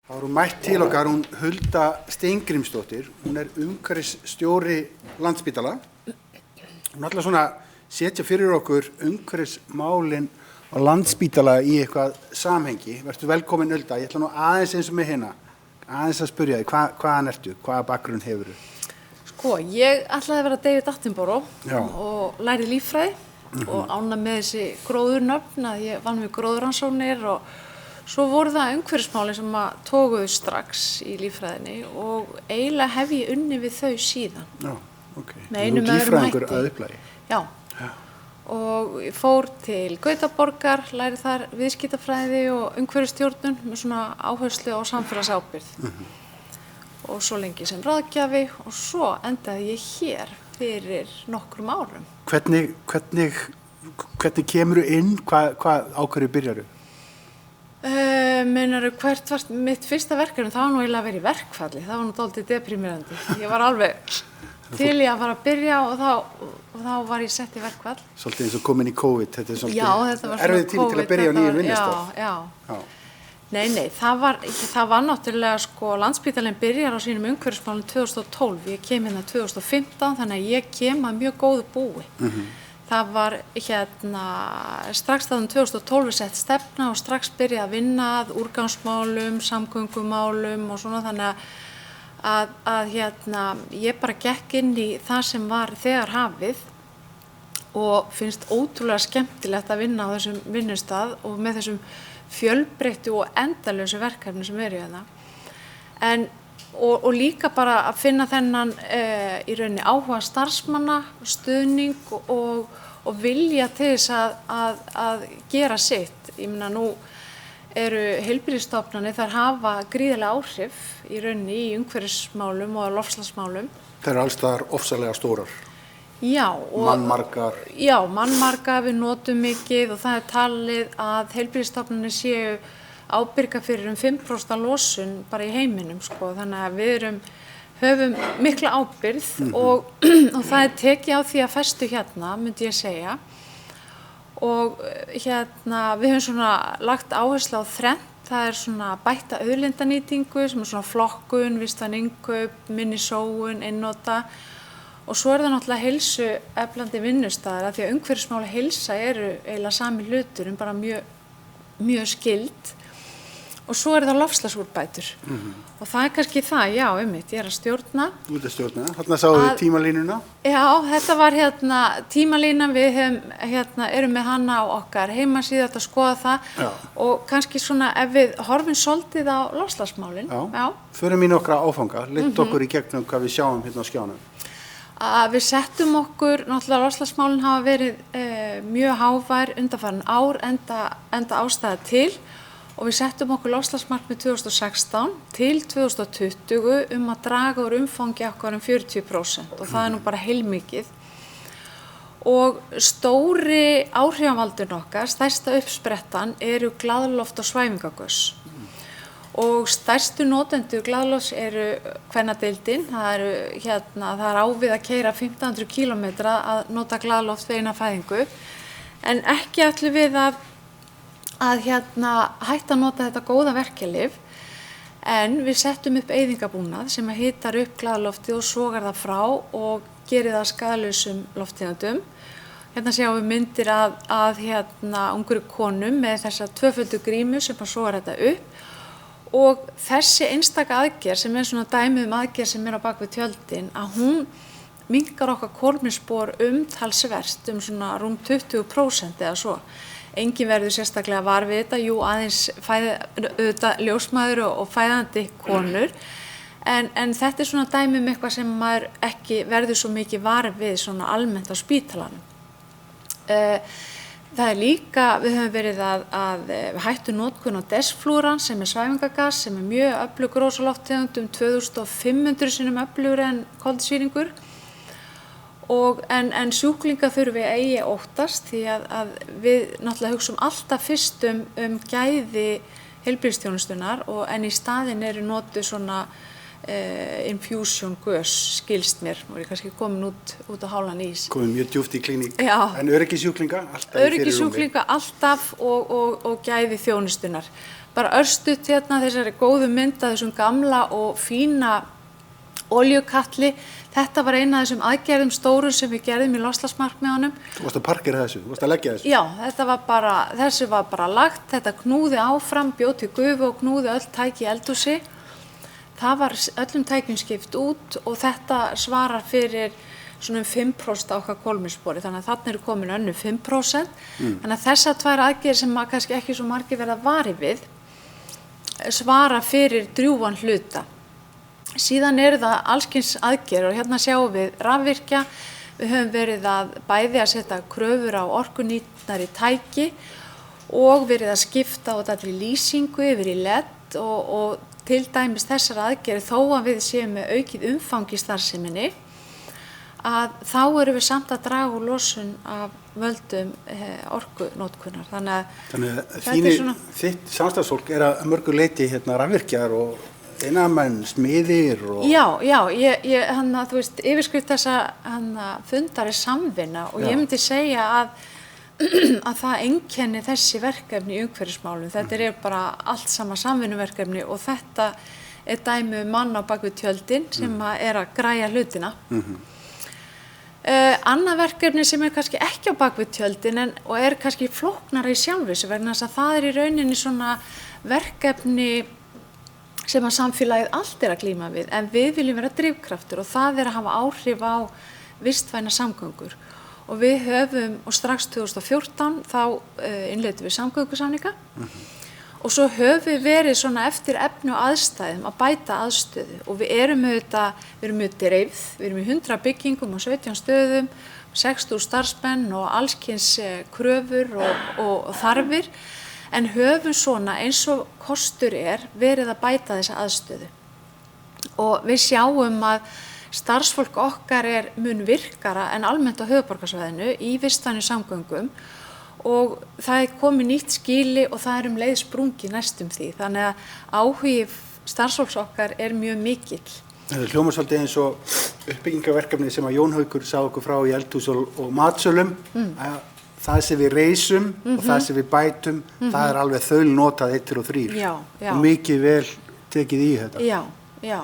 Það var mætt til okkar, hún Hulda Steingrímsdóttir, hún umhverfisstjóri Landspítala. Hún ætlar svona setja fyrir okkur umhverfismálin á Landspítala í eitthvað samhengi. Vertu velkomin Hulda, ég ætla nú aðeins eins og með hérna, aðeins að spyrja þig, hvaðan ertu, hvaða bakgrunn hefurðu? Sko, ég ætlaði að vera David Attenborough og læri líffræði og ána með þessi gróðurnöfn að ég vann við gróðurrannsóknir og svo voru það umhverfismáli sem að tókuðu strax í líffræðinni og eiginlega hef ég unni við þau síðan. Já, ok. Með einum öðrum hætti. Að upplagi. Já. Og ég fór til Gautaborgar, læri þar viðskiptafræði og umhverfisstjórnun með svona áherslu á samfélagsábyrgð. Og svo lengi sem ráðgjafi og svo endaði ég hér fyrir nokkrum árum. Hvernig kemurðu inn, á hverju byrjarðu? Meinaru, hvert var mitt fyrsta verkefni, það var nú eiginlega að vera í verkfalli, það var nú dálítið deprimerandi. Ég var alveg til í að fara að byrja og þá var ég sett í verkfall. Svolítið eins og komin í COVID, þetta Já, þetta var erfið tími til að byrja á nýjum vinnustað. Já. Nei, það var náttúrulega sko, Landspítalinn byrjar á sínum umhverfismálum 2012, ég kem hérna 2015, þannig að ég kem að mjög góðu búi. Það var strax þaðan 2012 sett stefna og strax byrjaði að vinna að úrgangsmálum, samgöngumálum og svona þannig að ég bara gekk inn í það sem var þegar hafið og finnst ótrúlega skemmtilegt að vinna á þessum vinnustað og með þessum fjölbreyttu og endalausu verkefni sem eru hérna. Og líka bara að finna þennan í rauninni áhuga starfsmanna, stuðning og vilja til þess að gera sitt. Ég meina nú eru heilbrigðisstofnanir þar hafa gríðarlega áhrif í rauninni í umhverfismálum og loftslagsmálum. Það eru alls staðar ofsalega stórar. Já. Mannmargar. Já, mannmargar við notum mikið og það er talið að heilbrigðisstofnanir séu ábyrga fyrir 5% losun bara í heiminum sko, þannig að við höfum mikla ábyrgð og það er tekið á því að festu hérna, myndi ég segja. Og við höfum svona lagt áherslu á þrennt, það er svona bætta auðlindanýtingu sem er svona flokkun, vistvæn innkaup, minni sóun, einnota og svo er það náttúrulega heilsueflandi vinnustaðir af því að umhverfismál og heilsa eru eiginlega sami hlutur bara mjög skyld. Og svo er það loftslagsúrbætur og það er kannski það, já, einmitt, ég að stjórna. Þú ert að stjórna, þarna sáum við tímalínuna. Já, þetta var tímalínan, við erum með hana á okkar heimasíðu að skoða það og kannski svona ef við horfum svolítið á loftslagsmálin. Já. Förum í nokkra áfanga, leitt okkur í gegnum hvað við sjáum hérna á skjánum. Við settum okkur, náttúrulega loftslagsmálin hafa verið mjög hávær undanfarin ár enda ástæða til og við settum okkur loftslagsmarkmið 2016 til 2020 að draga úr umfangi okkar 40% og það er nú bara heilmikið. Og stóri áhrifavaldurinn okkar, stærsta uppsprettan, eru glaðloft og svæfingagös. Og stærstu notendur glaðlofts eru kvennadeildin, það er ávið að keyra 1500 kílómetra að nota glaðloft við eina fæðingu, en ekki ætlum við að hætta að nota þetta góða verkjalyf en við settum upp eyðingabúnað sem hitar upp glaðloftið og sogar það frá og gerir það skaðlausum lofttegundum. Hérna sjáum við myndir að ungri konum með þessa tvöföldu grímu sem sogar þetta upp og þessi einstaka aðgerð sem er svona dæmi aðgerð sem er á bak við tjöldin að hún minnkar okkar kolefnisspor talsvert svona rúm 20% eða svo. Engin verður sérstaklega var við þetta, jú aðeins ljósmæður og fæðandi konur, en þetta er svona dæmi eitthvað sem maður ekki verður svo mikið var við svona almennt á spítalanum. Það er líka, við höfum verið að hættu notkun á desflúran sem er svæfingagas sem er mjög öflug gróðurhúsalofttegund 2500 sinnum öflugur en koltvísýringur. En sjúklinga þurfum við eigi óttast því að við náttúrulega hugsum alltaf fyrst gæði heilbrigðisþjónustunnar en í staðinn eru notuð svona infusion gös, skilst mér, og ég kannski komin út á hálan ís. Komin mjög djúpt í klíník, en öryggisjúklinga alltaf í fyrirrúmi. Öryggisjúklinga alltaf og gæði þjónustunnar. bara örstutt hérna þessari góðu mynd að þessum gamla og fína olíukalli. Þetta var eina af þessum aðgerðum stóru sem við gerðum í loftslagsmarkmiðunum. Þú varst að parkera þessu, þú varst að leggja þessu. Já, þessu var bara lagt, þetta knúði áfram, bjó til gufu og knúði öll tæki í eldhúsi. Það var öllum tækjum skipt út og þetta svarar fyrir svona 5% okkar kolefnisspori, þannig að þarna eru komin önnur 5%. Þannig að þessar tvær aðgerðir sem kannski ekki svo margir verða varir við svara fyrir drjúgan hluta. Síðan eru það allskyns aðgerðir og hérna sjáum við rafvirkja. Við höfum verið að bæði að setja kröfur á orkunýtnari tæki og verið að skipta á þetta lýsingu yfir í LED og til dæmis þessar aðgerðir þó að við séum með aukið umfang í starfseminni að þá erum við samt að draga úr losun af völdum orkunótkunar. Þannig að þitt samstarfsfólk er að mörgu leyti rafvirkjar og innamenn, smiðir og... Já, þú veist, yfirskrift þessa fundar er samvinna og ég myndi segja að það einkenni þessi verkefni í umhverfismálum. Þetta er bara allt sama samvinnuverkefni og þetta er dæmi mann á bak við tjöldin sem er að græja hlutina. Annað verkefni sem er kannski ekki á bak við tjöldin og er kannski flóknara í sjálfis vegna þess að það er í rauninni svona verkefni sem að samfélagið allt er að glíma við, en við viljum vera drifkraftur og það er að hafa áhrif á vistvænar samgöngur. Og við höfum, og strax 2014 þá innleiddum við samgöngusamninga og svo höfum við verið svona eftir efni og aðstæðum að bæta aðstöðu og við erum dreifð, við erum í 100 byggingum og 17 stöðum, 60 starfsmenn og allskyns kröfur og þarfir. En höfum svona eins og kostur verið að bæta þessa aðstöðu. Og við sjáum að starfsfólk okkar mun virkara en almennt á höfuðborgarsvæðinu í vistvænu samgöngum og það er komið nýtt skýli og það er leið sprungi næstum því. Þannig að áhugi starfsfólks okkar er mjög mikill. Það hljómar svolítið eins og uppbyggingarverkefni sem að Jón Haukur sá okkur frá í eldhús og matsölum. Það sem við reisum og það sem við bætum, það er alveg þaulnotað 1 og 3 og mikið vel tekið í þetta. Já,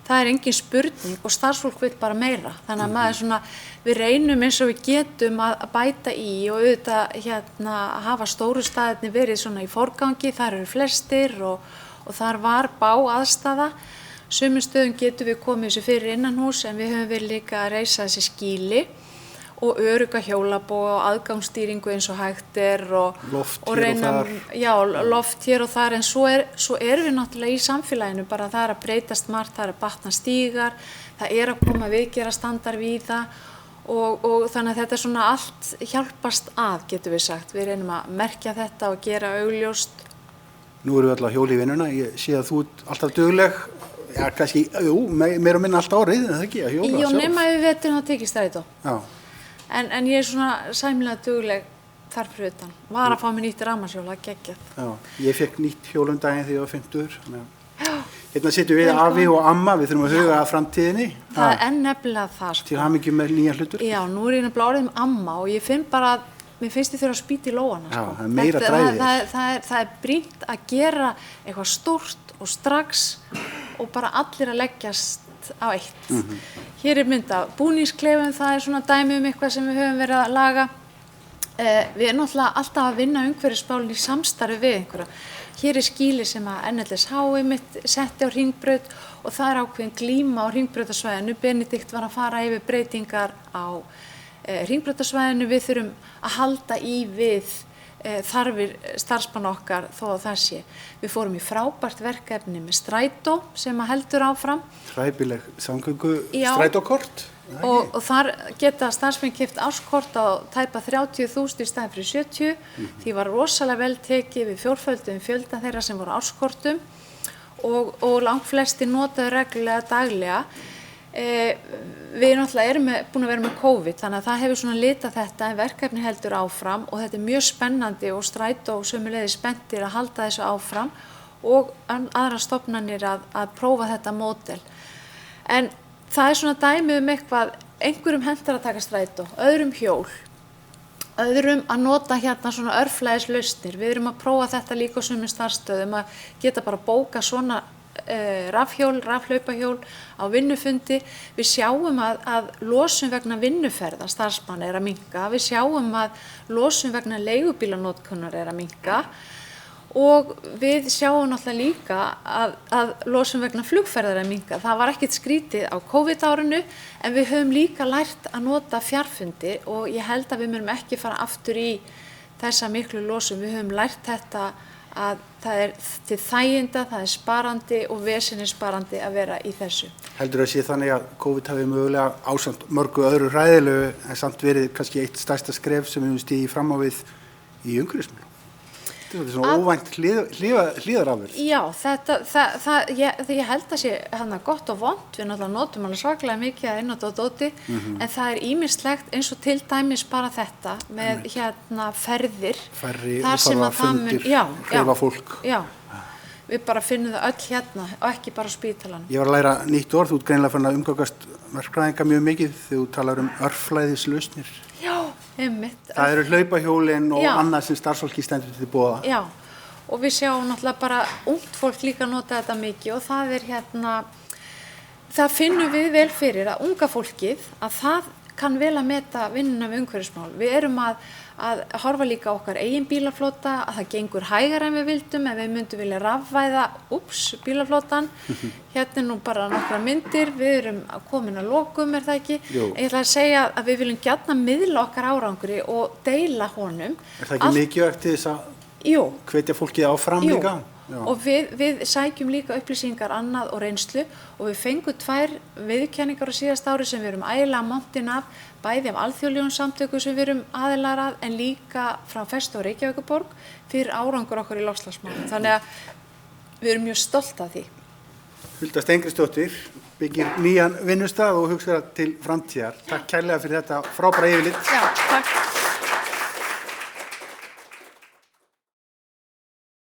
það er engin spurning og starfsfólk vil bara meira. Þannig að maður svona, við reynum eins og við getum að bæta í og auðvitað hafa stóru staðirnir verið svona í forgangi, þar eru flestir og þar var aðstaða. Sumum stöðum getum við komið þessu fyrir innanhús en við höfum verið líka að reisa þessi skýli og örugga hjólabóga og aðgangsstýringu eins og hægt og loft og hér og þar. Já, loft hér og þar, en svo erum við náttúrulega í samfélaginu, bara það er að breytast margt, það er að batna stígar, það er að koma viðgerastandar víða og þannig að þetta er svona allt hjálpast að, getum við sagt. Við reynum að merkja þetta og gera augljóst. Nú erum við alltaf hjóli í vinnuna, ég sé að þú ert alltaf dugleg, já, kannski, meira og minna allt árið, en það ekki, að hjóla sjálf. Jú, nema við vetum að tekið strætó. Já. En ég er svona sæmilega dugleg þar fyrir utan. Var að fá mér nýtt rafmagnshjól, geggjað. Já, ég fekk nýtt hjól daginn þegar ég var 50. Hérna sitjum við afi og amma, við þurfum að huga að framtíðinni. Það er nefnilega það. Til hamingju með nýja hlutur. Já, nú er ég nefnilega orðið amma og ég finn bara að mér finnst ég þurfa að spýta í lófana. Já, það er meira dræðið. Það er brýnt að gera eitthvað stórt og strax og bara allir að leggjast á eitt. Hér er mynd af búningsklefum, það er svona dæmi eitthvað sem við höfum verið að laga. Við erum náttúrulega alltaf að vinna umhverfismálin í samstarfi við einhverja. Hér er skýli sem að NLSH setti á Hringbraut og það er ákveðin glíma á Hringbrautasvæðinu. Benedikt var að fara yfir breytingar á Hringbrautasvæðinu. Við þurfum að halda í við þarfir starfsmanna okkar þó að það sé. Við fórum í frábært verkefni með strætó sem að heldur áfram. Hræpileg samgöngu strætókort. Og þar geta starfsmenn keypt árskort á tæpa 30.000 í staðinn fyrir 70. Því var rosalega vel tekið við fjórfölduðum fjölda þeirra sem voru árskortum og langflestir notaðu reglulega daglega. Við náttúrulega erum búin að vera með COVID, þannig að það hefur svona litað þetta en verkefni heldur áfram og þetta er mjög spennandi og strætó og sömuleiðis spenntir að halda þessu áfram og aðra stofnanir að prófa þetta módel. En það er svona dæmi eitthvað, einhverjum hentar að taka strætó, öðrum hjól öðrum að nota hérna svona örflæðislausnir. Við erum að prófa þetta líka á sumum starfsstöðum að geta bara bóka svona rafhlaupahjól á vinnufundi. Við sjáum að losun vegna vinnuferða starfsmanna er að minnka. Við sjáum að losun vegna leigubílanotkunar er að minnka. Og við sjáum náttúrulega líka að losun vegna flugferðar er að minnka. Það var ekkert skrítið á COVID-árinu en við höfum líka lært að nota fjarfundi og ég held að við munum ekki fara aftur í þessa miklu losun. Við höfum lært þetta að það er til þæginda, það er sparandi og veseninsparandi að vera í þessu. Heldur að sé þannig að COVID hafi mögulega ásamt mörgu öðru hræðilegu en samt verið kannski eitt stærsta skref sem við höfum stigið fram á við í umhverfismálum? Þetta er svona óvænt hliðarafurð. Já, ég held að sé hana gott og vont, við náttúrulega notum alveg svakalega mikið að einnota og dóti, en það er ýmislegt eins og til dæmis bara þetta með hérna ferðir. Færri útfarfa fundir, hreyfa fólk. Já, við bara finnum það öll hérna og ekki bara á spítalanum. Ég var að læra nýtt orð, þú ert greinilega farin að umgangast verkfræðinga mjög mikið þegar þú talar örflæðislausnir. Já, einmitt. Það eru hlaupahjólin og annað sem starfsfólki stendur til boða. Já, og við sjáum náttúrulega bara ungt fólk líka nota þetta mikið og það er hérna, það finnum við vel fyrir að unga fólkið að það kann vel að meta vinnuna við umhverfismál. Við erum að horfa líka á okkar eigin bílaflota, að það gengur hægar en við vildum, en við myndum vilja rafvæða, bílaflotan. Hérna er nú bara nokkra myndir, við erum komin að lokum, er það ekki? Jú. Ég ætla að segja að við viljum gjarnan miðla okkar árangri og deila honum. Er það ekki mikilvægt til þess að hvetja fólkið áfram líka? Já. Og við sækjum líka upplýsingar annað og reynslu og við fengum 2 viðurkenningar á síðasta ári sem við erum ægilega montin af, bæði af alþjóðlegum samtökum sem við erum aðilar að en líka frá Festu og Reykjavíkurborg fyrir árangur okkar í loftslagsmálum. Þannig að við erum mjög stolt af því. Hulda Steingrímsdóttir byggir nýjan vinnustað og hugsar til framtíðar. Takk kærlega fyrir þetta frábæra yfirlit. Já, takk.